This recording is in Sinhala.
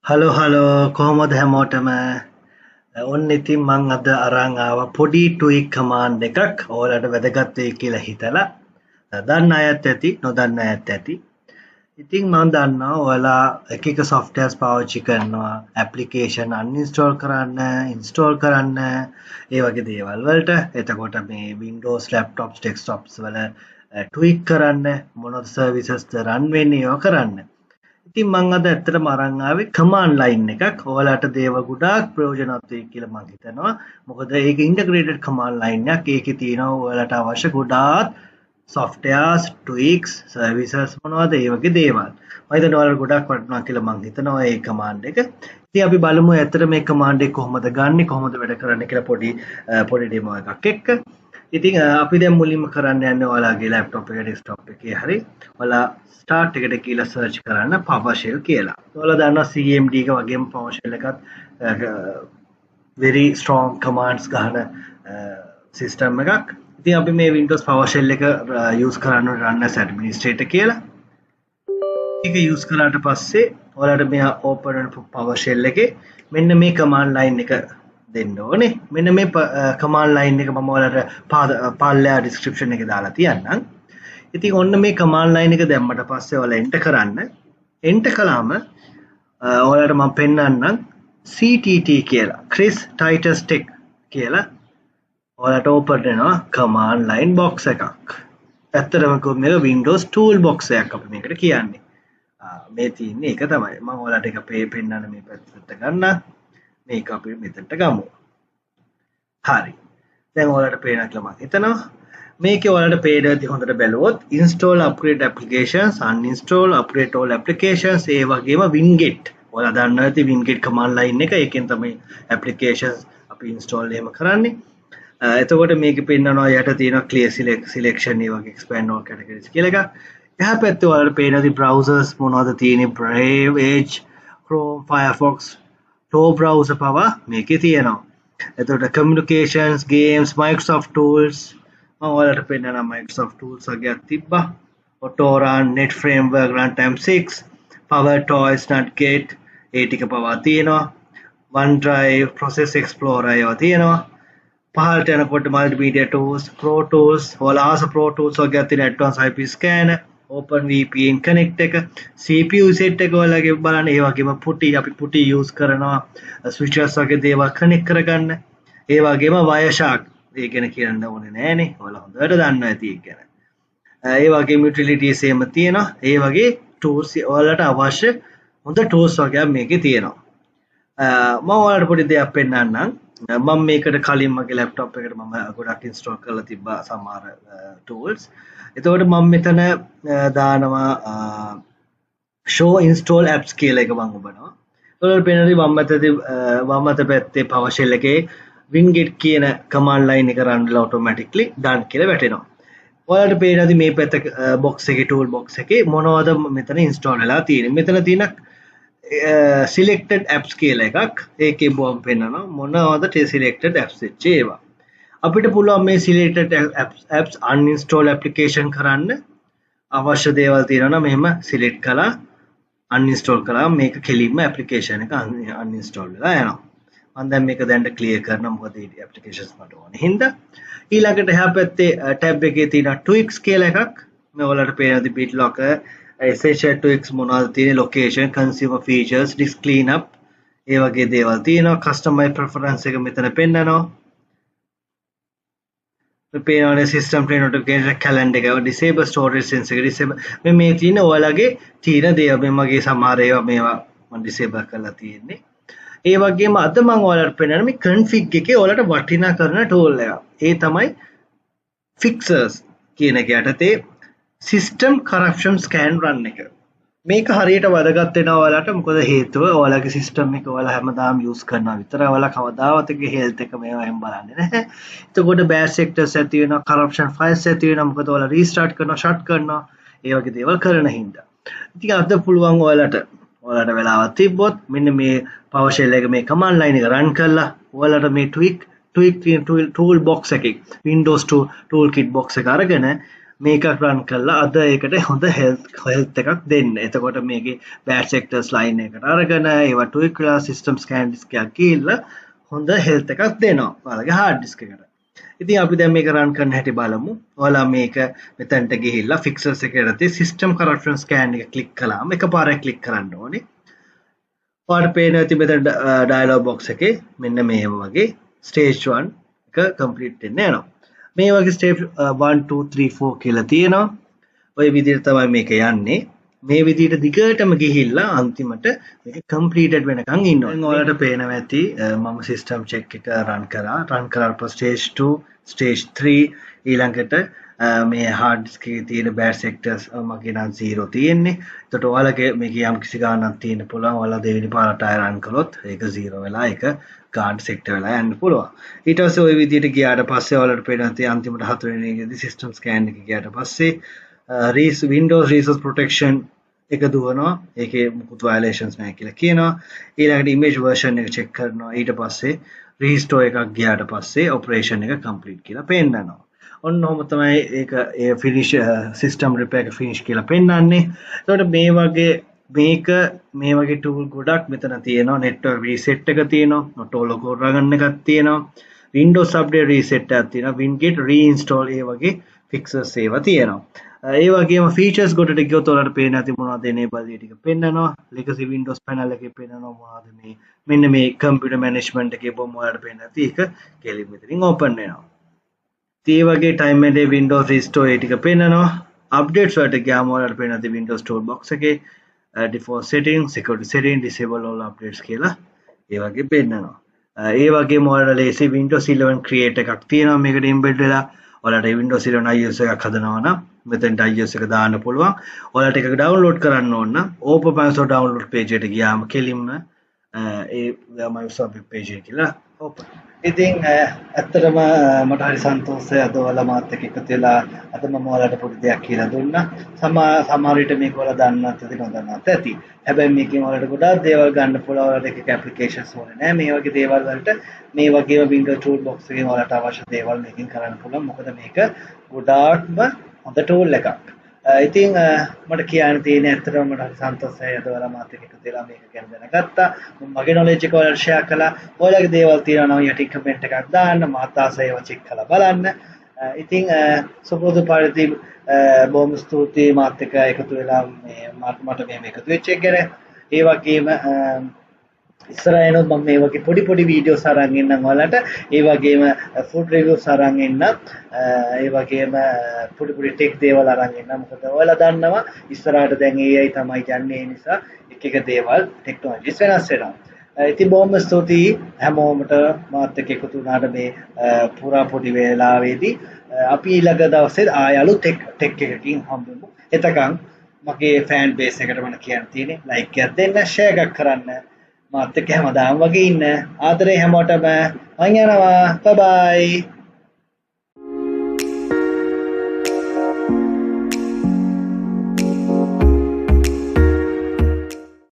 හලෝ කොහොමද හැමෝටම ඔන්න ඉතින් මං අද අරන් ආවා පොඩි ට්වික් කමාන්ඩ් එකක් ඔයාලට වැදගත් වෙයි කියලා හිතලා දන්න අයත් ඇති නොදන්න අයත් ඇති ඉතින් මම දන්නවා ඔයාලා එක එක softwares පාවිච්චි කරනවා application uninstall කරන්න install කරන්න ඒ වගේ දේවල් වලට එතකොට මේ Windows laptops desktops වල ට්වික් කරන්න මොනවද services run වෙන්නේ ඒවා කරන්න ඉතින් මම අද ඇත්තටම අරන් ආවේ command line එකක්. ඔයාලට දේවල් ගොඩාක් ප්‍රයෝජනවත් වෙයි කියලා මම හිතනවා. මොකද ඒක integrated command line එකක්. ඒකේ තියෙනවා ඔයාලට අවශ්‍ය ගොඩාක් softwares, tweaks, services මොනවද ඒ වගේ දේවල්. මම හිතනවා ඔයාලට ගොඩාක් වටිනවා කියලා මම හිතනවා මේ command එක. ඉතින් අපි බලමු ඇත්තට මේ command එක කොහොමද ගන්නෙ කොහොමද වැඩ කරන්නේ කියලා පොඩි demo එකක් එක්ක. ඉතින් අපි දැන් මුලින්ම කරන්න යන්නේ ඔයාලගේ laptop එකේ desktop එකේ හරි ඔයාලා start එකට කියලා search කරන්න PowerShell කියලා. ඔයාලා දන්නවා CMD එක වගේම PowerShell එකත් very strong commands ගන්න system එකක්. ඉතින් අපි මේ Windows PowerShell එක use කරන්න run as administrator කියලා. ඒක use කරාට පස්සේ ඔයාලට මෙහා open PowerShell එකේ මෙන්න මේ command line එක දෙන්න ඕනේ. මෙන්න මේ command line එක මම ඔයාලට පල්ලෙහා description එකේ දාලා තියන්නම්. ඉතින් ඔන්න මේ command line එක දැම්මට පස්සේ ඔයාලා enter කරන්න. enter කළාම ඔයාලට මම පෙන්නන්නම් CTT කියලා. Chris Titus Tech කියලා ඔයාලට open වෙනවා command line box එකක්. ඇත්තටම කිව්වොත් මේක Windows toolbox එකක් අපි මේකට කියන්නේ. මේ තියෙන්නේ ඒක තමයි. මම ඔයාලට ඒක පෙන්නන්න මේ පැත්තට ගන්න. මේක අපි මෙතනට ගමු. හරි. දැන් ඔයාලට පේනවා කියලා මම හිතනවා. මේකේ ඔයාලට පේන ඇති හොඳට බැලුවොත් install upgrade applications uninstall upgrade all applications ඒ වගේම winget ඔයාලා දන්නවා ඇති winget command line එක ඒකෙන් තමයි applications අපි install එහෙම කරන්නේ එතකොට මේකේ පෙන්නනවා යට තියෙනවා clear selection ඒ වගේ expand all categories කියලා එකක් එහා පැත්තේ ඔයාලට පේන ඇති browsers මොනවද තියෙන්නේ Brave Edge Chrome Firefox Tor browser පවා මේකේ තියෙනවා එතකොට communications games Microsoft tools මම ඔයාලට පෙන්නනවා Microsoft tools වගේක් තිබ්බා. Autorun, Net Framework, Runtime 6, PowerToys, NetGate ඒ ටික පවා තියෙනවා. OneDrive, Process Explorer ඒවා තියෙනවා. පහළට යනකොට Multimedia Tools, Pro Tools, ඔයාලා ආස Pro Tools වගේක් තියෙන Advanced IP Scanner, OpenVPN Connect එක, CPU set එක ඔයාලගේ බලන්න ඒ වගේම අපි PuTTY use කරනවා. switches වගේ දේවල් connect කරගන්න. ඒ වගේම Wireshark ඒ ගැන කියන්න ඕනේ නෑනේ. ඔයාලා හොඳට දන්නවා ඇති ඒක ගැන. ඒ වගේම utilities එහෙම තියෙනවා. ඒ වගේ tools ඔයාලට අවශ්‍ය හොඳ tools වගේක් මේකේ තියෙනවා. මම ඔයාලට පොඩි දෙයක් පෙන්නන්නම්. මම මේකට කලින් මගේ laptop එකට මම ගොඩක් install කරලා තිබ්බා සමහර tools. එතකොට මම මෙතන දානවා show install apps කියලා එක මම ඔබනවා. ඔයාලට පේනවාද වම් අත පැත්තේ PowerShell එකේ winget කියන command line එක run වෙලා automatically done කියලා වැටෙනවා. ඔයාලට පේනවාද මේ පැත්ත box එකේ tool box එකේ මොනවද මෙතන install වෙලා තියෙන්නේ. මෙතන තියෙන selected apps කියලා එකක්. ඒකේ බොම් පෙන්නනවා මොනවද selected apps වෙච්ච ඒවා. අපිට පුළුවන් මේ selected apps uninstall application කරන්න අවශ්‍ය දේවල් තියෙනවා නම් මෙහෙම select කළා uninstall කළා මේක කෙලින්ම application එක uninstall වෙලා යනවා. මම දැන් මේක දැන් ක්ලියර් කරනවා මොකද මේ ඇප්ලිකේෂන්ස් මට ඕනේ හින්දා ඊළඟට එහා පැත්තේ ටැබ් එකේ තියෙන tweaks කියලා එකක් මේ ඔයාලට පේනවාද BitLocker essential tweaks මොනවද තියෙන්නේ location consumer features disk cleanup ඒ වගේ දේවල් තියෙනවා customize preference එක මෙතන පෙන්නනවා මේ පේනවානේ system play notification calendar එක disable storage sense එක disable මේ තියෙන ඔයාලගේ තියෙන දේවල් මේ මගේ සමහර මේවා මම disable කරලා තියෙන්නේ ඒ වගේම අද මම ඔයාලට පෙන්නන මේ config එකේ ඔයාලට වටිනා කරන tool එක. ඒ තමයි fixers කියන එක යටතේ system corruption scan run එක. මේක හරියට වැදගත් වෙනවා ඔයාලට මොකද හේතුව ඔයාලගේ system එක ඔයාලා හැමදාම use කරනවා විතරයි ඔයාලා කවදාවත් ඒකේ health එක මේවා එහෙම බලන්නේ නැහැ. එතකොට bad sectors ඇති වෙනවා corruption files ඇති වෙනවා මොකද ඔයාලා restart කරනවා shut කරනවා ඒ වගේ දේවල් කරන හින්දා. ඉතින් අද පුළුවන් ඔයාලට වෙලාවක් තිබ්බොත් මෙන්න මේ PowerShell එක මේ command line එක run කරලා ඔයාලට මේ tweak tool box එකේ Windows toolkit box එක අරගෙන මේකක් රන් කරලා අද ඒකට හොඳ හෙල්ත් එකක් දෙන්න. එතකොට මේකේ බෑඩ් සෙක්ටර්ස් ලයින් එකට අරගෙන ඒවා ටුයික් කරලා සිස්ටම් ස්කෑන් ඩිස්ක් එකක් ගිහිල්ලා හොඳ හෙල්ත් එකක් දෙනවා ඔයාලගේ හાર્ඩ් ඩිස්ක් එකට. ඉතින් අපි දැන් මේක රන් කරන්න හැටි බලමු. ඔයාලා මේක මෙතනට ගිහිල්ලා ෆික්සර්ස් එකේ යටතේ සිස්ටම් කරප්ෂන් ස්කෑන් එක ක්ලික් කළාම එකපාරක් ක්ලික් කරන්න ඕනේ. ඔයාලට පේනවා ඉතින් මෙතන ඩයලොග් බොක්ස් එකේ මෙන්න මේ වගේ ස්ටේජ් 1 එක කම්ප්ලීට් වෙන්න යනවා. මේ වගේ ස්ටෙප් 1 2 3 4 කියලා තියෙනවා. ඔය විදිහට තමයි මේක යන්නේ. මේ විදිහට දිගටම ගිහිල්ලා අන්තිමට මේක කම්ප්ලීටඩ් වෙනකන් ඉන්නවා. දැන් ඔයාලට පේනවා ඇති මම සිස්ටම් චෙක් එක රන් කරලා ස්ටේජ් 2 ස්ටේජ් 3 ඊළඟට මේ හાર્ඩ් ඩිස්ක් එකේ තියෙන බෑඩ් සෙක්ටර්ස් මගේ නම් 0 තියෙන්නේ. එතකොට ඔයාලගේ මේක යම් කිසි ගාණක් තියෙන්න පුළුවන්. ඔයාලා දෙවෙනි පාරට ආය රන් කළොත් ඒක 0 වෙලා ඒක ගාඩ් සෙක්ටර් වෙලා යන්න පුළුවන්. ඊට පස්සේ ওই විදිහට ගියාට පස්සේ ඔයාලට පේනවා තියෙන අන්තිමට හතරවෙනි එකේදී සිස්ටම් ස්කෑන් එක ගියාට පස්සේ Windows Resource Protection එක දුවනවා. ඒකේ මුකුත් violations නැහැ කියලා කියනවා. ඊළඟට image version එක check කරනවා. ඊට පස්සේ restore එකක් ගියාට පස්සේ operation එක complete කියලා පෙන්නනවා. ඔන්න ඔහොම තමයි ඒක ඒ finish system repair එක finish කියලා පෙන්නන්නේ. එතකොට මේ වගේ tool ගොඩක් මෙතන තියෙනවා. network reset එක තියෙනවා. Autologo run එකක් තියෙනවා. Windows update reset එකක් තියෙනවා. Winget reinstall ඒ වගේ fixes ඒවා තියෙනවා. ඒ වගේම features ගොඩට ගියොත් ඔයාලට පේන ඇති මොනවද enable ඒ ටික පෙන්නනවා. legacy Windows panel එකේ පෙන්නනවා මොනවද මේ මෙන්න මේ computer management එකේ බොම ඔයාලට පේන ඇති ඒක කෙලින් මෙතනින් open වෙනවා. ඒ වගේ time and day Windows restore ඒ ටික පෙන්නනවා. updates වලට ගියාම ඔයාලට පේන ඇති Windows toolbox එකේ default settings, security settings, disable all updates කියලා ඒ වගේ පෙන්නනවා. ඒ වගේම ඔයාලට ලේසි Windows 11 create එකක් තියෙනවා මේකට embed වෙලා. ඔයාලට Windows 11 ISO එකක් හදනවා නම් මෙතෙන්ට ISO එක දාන්න පුළුවන්. ඔයාලට එකක් download කරන්න ඕන නම් Open Microsoft download page එකට ගියාම කෙලින්ම ඒ Microsoft web page එක කියලා open. ඉතින් ඇත්තටම මට හරි සන්තෝෂයි අද ඔයාලා මාත් එක්ක එකතු වෙලා අද මම ඔයාලට පොඩි දෙයක් කියලා දුන්නා. සමහර විට මේක ඔයාලා දන්නත් ඇති නොදන්නත් ඇති. හැබැයි මේකෙන් ඔයාලට ගොඩාක් දේවල් ගන්න පුළුවන්. ඔයාලට එකක applications ඕනේ නැහැ. මේ වගේ දේවල් වලට මේ වගේම Windows toolbox එකෙන් ඔයාලට අවශ්‍ය දේවල් මේකෙන් කරන්න පුළුවන්. මොකද මේක ගොඩාක්ම හොඳ tool එකක්. ඉතින් මට කියන්න තියෙන්නේ ඇත්තටම මට හරි සන්තෝෂයි අද ඔයාලා මාත් එක්ක එකතු වෙලා මේක ගැන දැනගත්තා. මගේ knowledge එක ඔයාලට share කළා. ඔයාලගේ දේවල් තියෙනවා නම් යටින් comment එකක් දාන්න. මාත් ආසයි ඒවා check කරලා බලන්න. ඉතින් සුබෝධ පරිදි බොහොම ස්තුතියි මාත් එක්ක එකතු වෙලා මට මෙහෙම එකතු වෙච්ච එක ගැන. ඒ වගේම ඉස්සරහිනුත් මම මේ වගේ පොඩි වීඩියෝස් අරන් එන්නම් ඔයාලට. ඒ වගේම ෆුඩ් රිවිව්ස් අරන් එන්නම්. ඒ වගේම පොඩි ටෙක් දේවල් අරන් එන්නම්. මොකද ඔයාලා දන්නවා ඉස්සරහට දැන් AI තමයි යන්නේ. ඒ නිසා එක දේවල් ටෙක්නොලොජිස් වෙනස් වෙනවා. ඉතින් බොහොම ස්තුතියි හැමෝමට මාත් එක්ක එකතු වුණාට මේ පුරා පොඩි වේලාවේදී අපි ඊළඟ දවසේ ආය අලුත් ටෙක් එකකින් හම්බෙමු. එතකන් මගේ ෆෑන් බේස් එකට මම කියන්න තියෙන්නේ ලයික් එකක් දෙන්න, ෂෙයා එකක් කරන්න. මාත් එක්ක හැමදාම වගේ ඉන්න. ආදරේ හැමෝටම මං යනවා. බයි බයි.